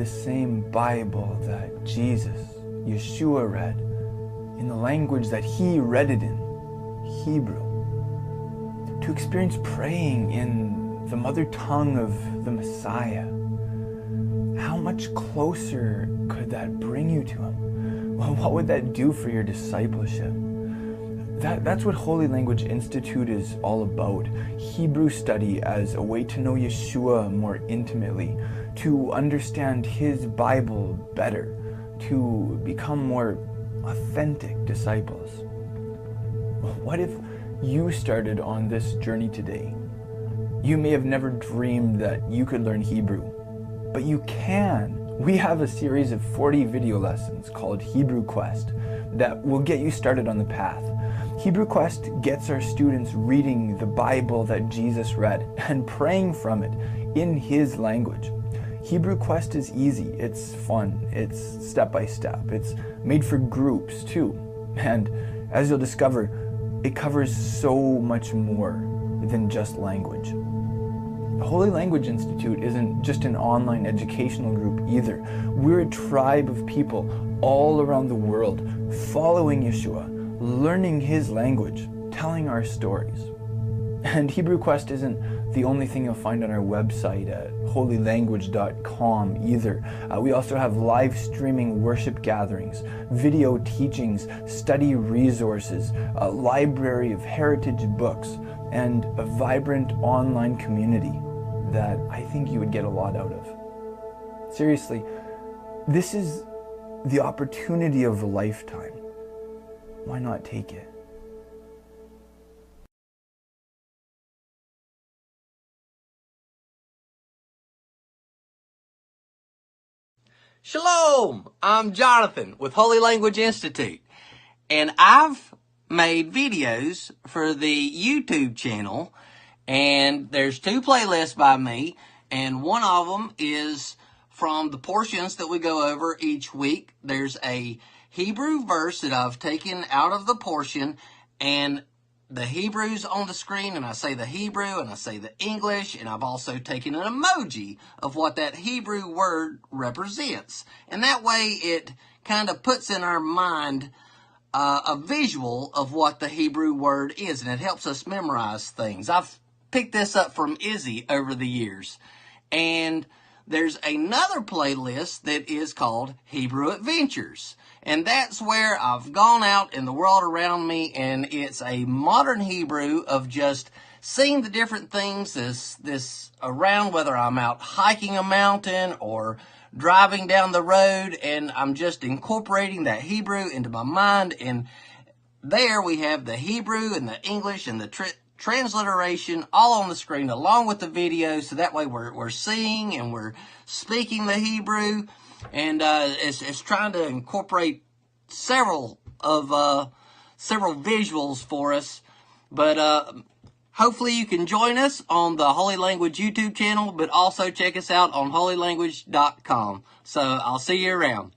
same Bible that Jesus, Yeshua, read, in the language that he read it in, Hebrew. To experience praying in the mother tongue of the Messiah. How much closer could that bring you to him? Well, what would that do for your discipleship? That's what Holy Language Institute is all about. Hebrew study as a way to know Yeshua more intimately, to understand his Bible better, to become more authentic disciples. What if you started on this journey today? You may have never dreamed that you could learn Hebrew, but you can. We have a series of 40 video lessons called Hebrew Quest that will get you started on the path. Hebrew Quest gets our students reading the Bible that Jesus read and praying from it in his language. Hebrew Quest is easy, it's fun, it's step by step, it's made for groups too. And as you'll discover, it covers so much more than just language. The Holy Language Institute isn't just an online educational group either. We're a tribe of people all around the world following Yeshua, learning his language, telling our stories. And Hebrew Quest isn't the only thing you'll find on our website at holylanguage.com either. We also have live streaming worship gatherings, video teachings, study resources, a library of heritage books, and a vibrant online community that I think you would get a lot out of. Seriously, this is the opportunity of a lifetime. Why not take it? Shalom! I'm Jonathan with Holy Language Institute, and I've made videos for the YouTube channel, and there's 2 playlists by me, and one of them is from the portions that we go over each week. There's a Hebrew verse that I've taken out of the portion, and the Hebrew's on the screen, and I say the Hebrew, and I say the English, and I've also taken an emoji of what that Hebrew word represents. And that way it kind of puts in our mind a visual of what the Hebrew word is, and it helps us memorize things. I've picked this up from Izzy over the years. And there's another playlist that is called Hebrew Adventures. And that's where I've gone out in the world around me, and it's a modern Hebrew of just seeing the different things this around, whether I'm out hiking a mountain or driving down the road, and I'm just incorporating that Hebrew into my mind. And there we have the Hebrew and the English and the transliteration all on the screen along with the video, so that way we're seeing and we're speaking the Hebrew, and it's trying to incorporate several visuals for us. But hopefully you can join us on the Holy Language YouTube channel, but also check us out on holylanguage.com. So I'll see you around.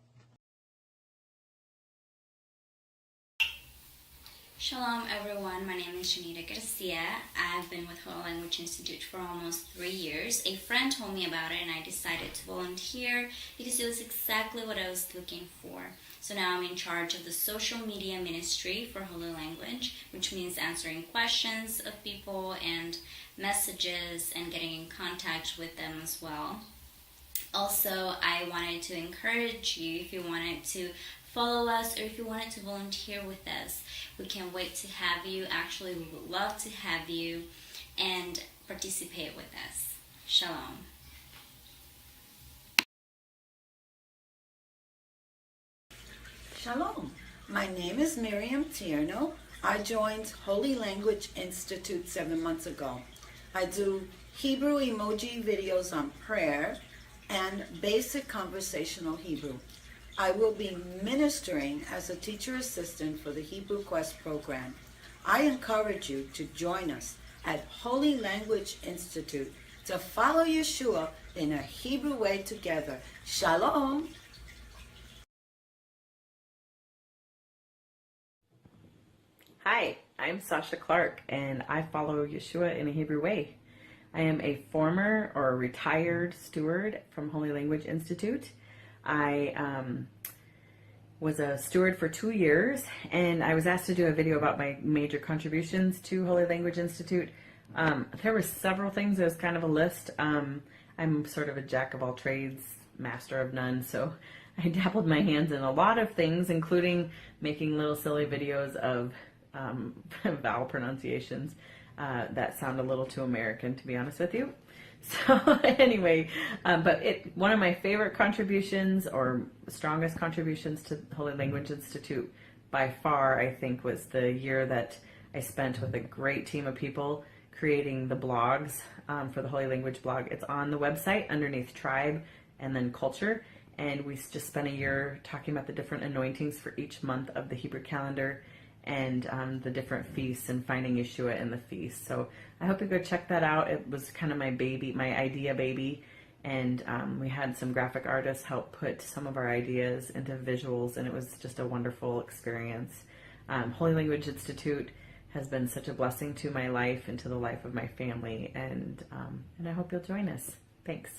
Shalom everyone, my name is Shanita Garcia. I've been with Holy Language Institute for almost 3 years. A friend told me about it and I decided to volunteer because it was exactly what I was looking for. So now I'm in charge of the social media ministry for Holy Language, which means answering questions of people and messages and getting in contact with them as well. Also, I wanted to encourage you, if you wanted to follow us or if you wanted to volunteer with us, we can't wait to have you. Actually, we would love to have you and participate with us. Shalom. Shalom. My name is Miriam Tierno. I joined Holy Language Institute 7 months ago. I do Hebrew emoji videos on prayer and basic conversational Hebrew. I will be ministering as a teacher assistant for the Hebrew Quest program. I encourage you to join us at Holy Language Institute to follow Yeshua in a Hebrew way together. Shalom. Hi, I'm Sasha Clark, and I follow Yeshua in a Hebrew way. I am a former or retired steward from Holy Language Institute. I was a steward for 2 years, and I was asked to do a video about my major contributions to Holy Language Institute. There were several things. It was kind of a list. I'm sort of a jack of all trades, master of none, so I dabbled my hands in a lot of things, including making little silly videos of vowel pronunciations that sound a little too American, to be honest with you. So anyway, but one of my favorite contributions or strongest contributions to Holy Language Institute by far, I think, was the year that I spent with a great team of people creating the blogs for the Holy Language blog. It's on the website underneath Tribe and then Culture. And we just spent a year talking about the different anointings for each month of the Hebrew calendar and the different feasts and finding Yeshua in the feast. So I hope you go check that out. It was kind of my baby, my idea baby. And we had some graphic artists help put some of our ideas into visuals, and it was just a wonderful experience. Holy Language Institute has been such a blessing to my life and to the life of my family, and I hope you'll join us. Thanks.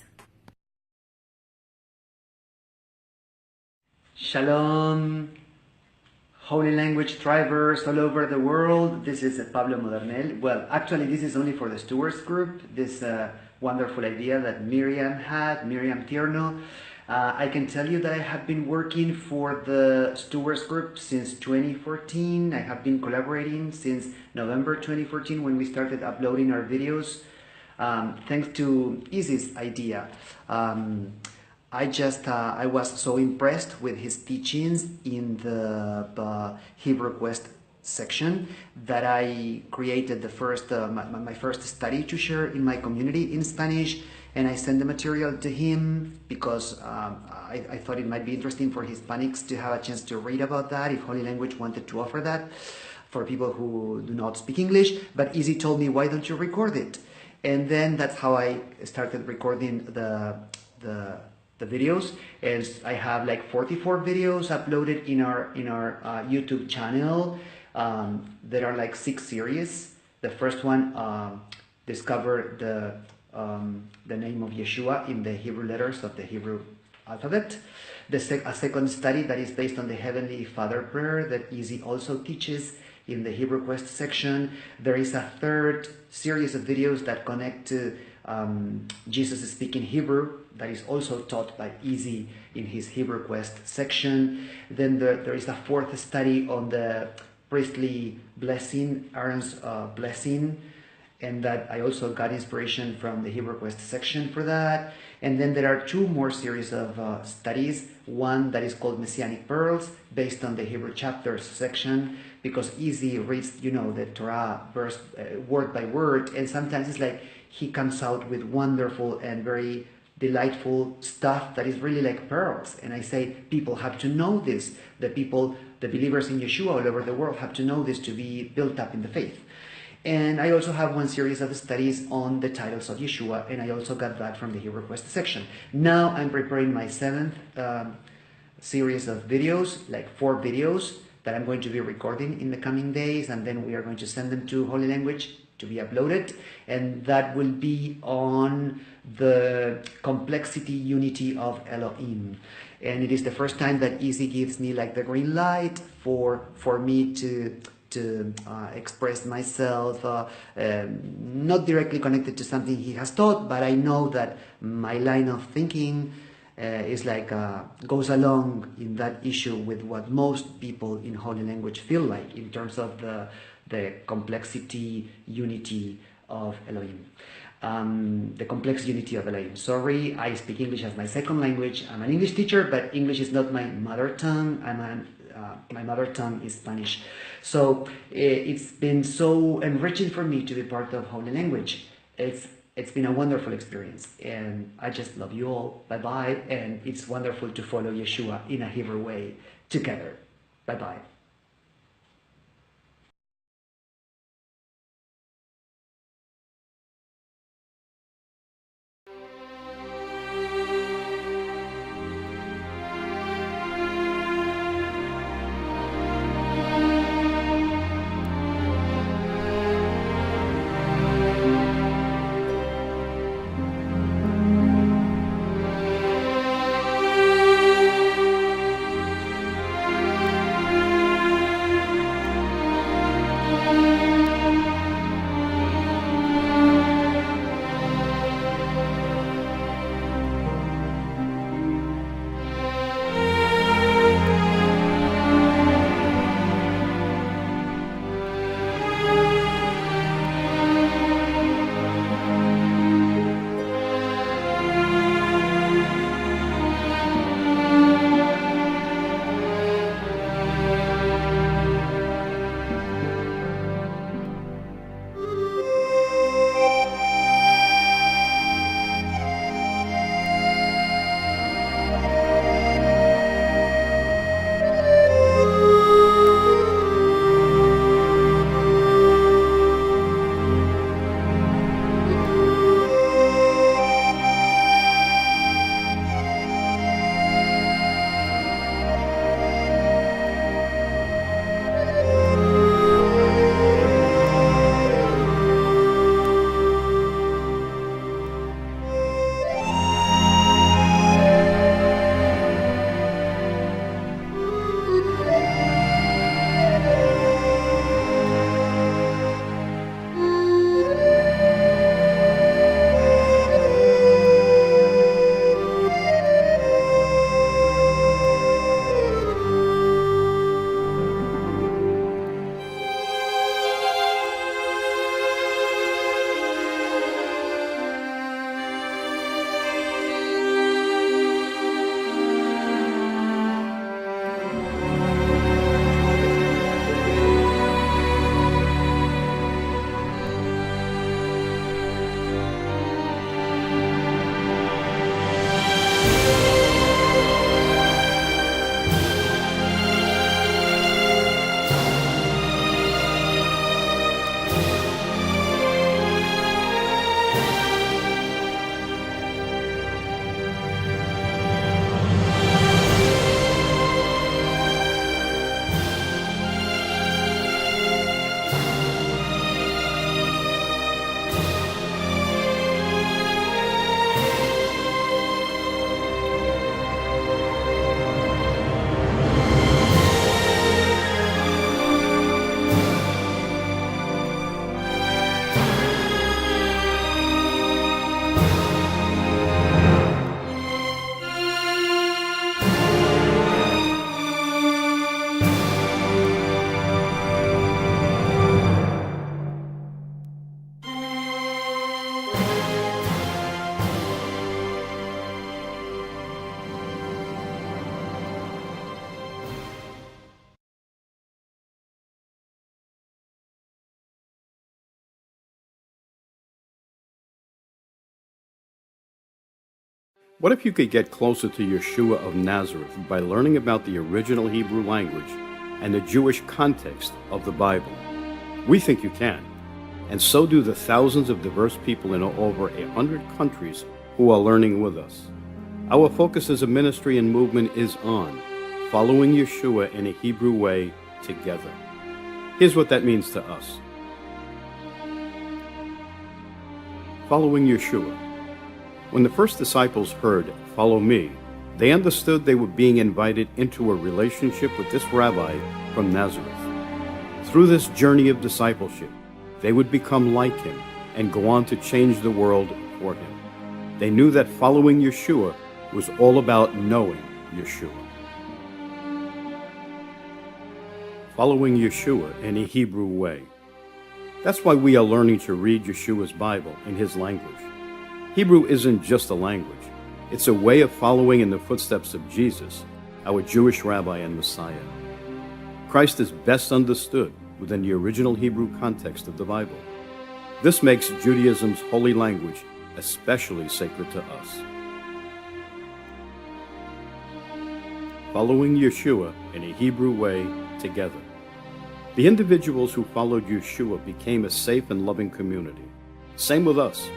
Shalom, Holy Language Thrivers all over the world. This is Pablo Modernel. Well, actually, this is only for the stewards group. This wonderful idea that Miriam had, Miriam Tierno. I can tell you that I have been working for the stewards group since 2014. I have been collaborating since November 2014 when we started uploading our videos. Thanks to Izzy's idea. I was so impressed with his teachings in the Hebrew Quest section that I created my first study to share in my community in Spanish, and I sent the material to him because I thought it might be interesting for Hispanics to have a chance to read about that if Holy Language wanted to offer that for people who do not speak English. But Izzy told me, why don't you record it? And then that's how I started recording the videos. And I have like 44 videos uploaded in our YouTube channel. There are like 6 series. The first one discovered the name of Yeshua in the Hebrew letters of the Hebrew alphabet. A second study that is based on the Heavenly Father prayer that Izzy also teaches in the Hebrew Quest section. There is a third series of videos that connect to Jesus speaking Hebrew that is also taught by Izzy in his Hebrew Quest section. Then there is a fourth study on the priestly blessing, Aaron's blessing, and that I also got inspiration from the Hebrew Quest section for that. And then there are 2 more series of studies. One that is called Messianic Pearls, based on the Hebrew chapters section, because Izzy reads, the Torah verse word by word, and sometimes it's like he comes out with wonderful and very delightful stuff that is really like pearls. And I say, people have to know this. The believers in Yeshua all over the world have to know this to be built up in the faith. And I also have one series of studies on the titles of Yeshua, and I also got that from the Hebrew Quest section. Now I'm preparing my 7th series of videos, like 4 videos that I'm going to be recording in the coming days, and then we are going to send them to Holy Language to be uploaded, and that will be on the complexity unity of Elohim. And it is the first time that Izzy gives me like the green light for me to express myself, not directly connected to something he has taught, but I know that my line of thinking is like goes along in that issue with what most people in Holy Language feel like in terms of the complexity unity of Elohim. The complex unity of Elohim. Sorry, I speak English as my second language. I'm an English teacher, but English is not my mother tongue. My mother tongue is Spanish. So it's been so enriching for me to be part of Holy Language. It's been a wonderful experience, and I just love you all. Bye-bye, and it's wonderful to follow Yeshua in a Hebrew way together. Bye-bye. What if you could get closer to Yeshua of Nazareth by learning about the original Hebrew language and the Jewish context of the Bible? We think you can, and so do the thousands of diverse people in over 100 countries who are learning with us. Our focus as a ministry and movement is on following Yeshua in a Hebrew way together. Here's what that means to us. Following Yeshua. When the first disciples heard, "Follow me," they understood they were being invited into a relationship with this rabbi from Nazareth. Through this journey of discipleship, they would become like him and go on to change the world for him. They knew that following Yeshua was all about knowing Yeshua. Following Yeshua in a Hebrew way. That's why we are learning to read Yeshua's Bible in his language. Hebrew isn't just a language. It's a way of following in the footsteps of Jesus, our Jewish rabbi and Messiah. Christ is best understood within the original Hebrew context of the Bible. This makes Judaism's holy language especially sacred to us. Following Yeshua in a Hebrew way together. The individuals who followed Yeshua became a safe and loving community. Same with us.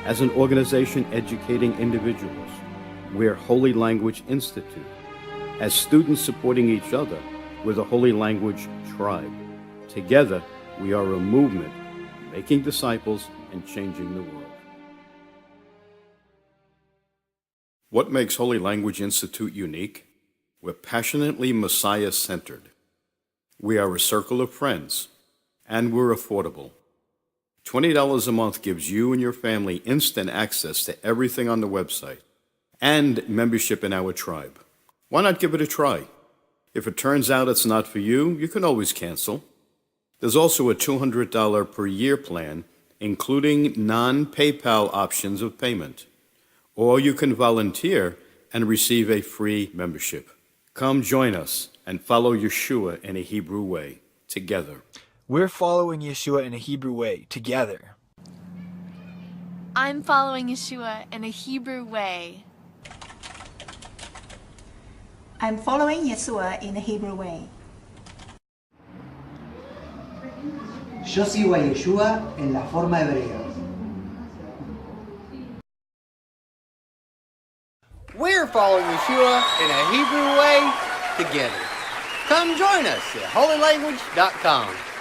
As an organization educating individuals, we're Holy Language Institute. As students supporting each other, we're the Holy Language Tribe. Together, we are a movement, making disciples and changing the world. What makes Holy Language Institute unique? We're passionately Messiah-centered. We are a circle of friends, and we're affordable. $20 a month gives you and your family instant access to everything on the website and membership in our tribe. Why not give it a try? If it turns out it's not for you, you can always cancel. There's also a $200 per year plan, including non-PayPal options of payment. Or you can volunteer and receive a free membership. Come join us and follow Yeshua in a Hebrew way, together. We're following Yeshua in a Hebrew way, together. I'm following Yeshua in a Hebrew way. I'm following Yeshua in the Hebrew way. Yo sigo a Yeshua en la forma hebrea. We're following Yeshua in a Hebrew way together. Come join us at holylanguage.com.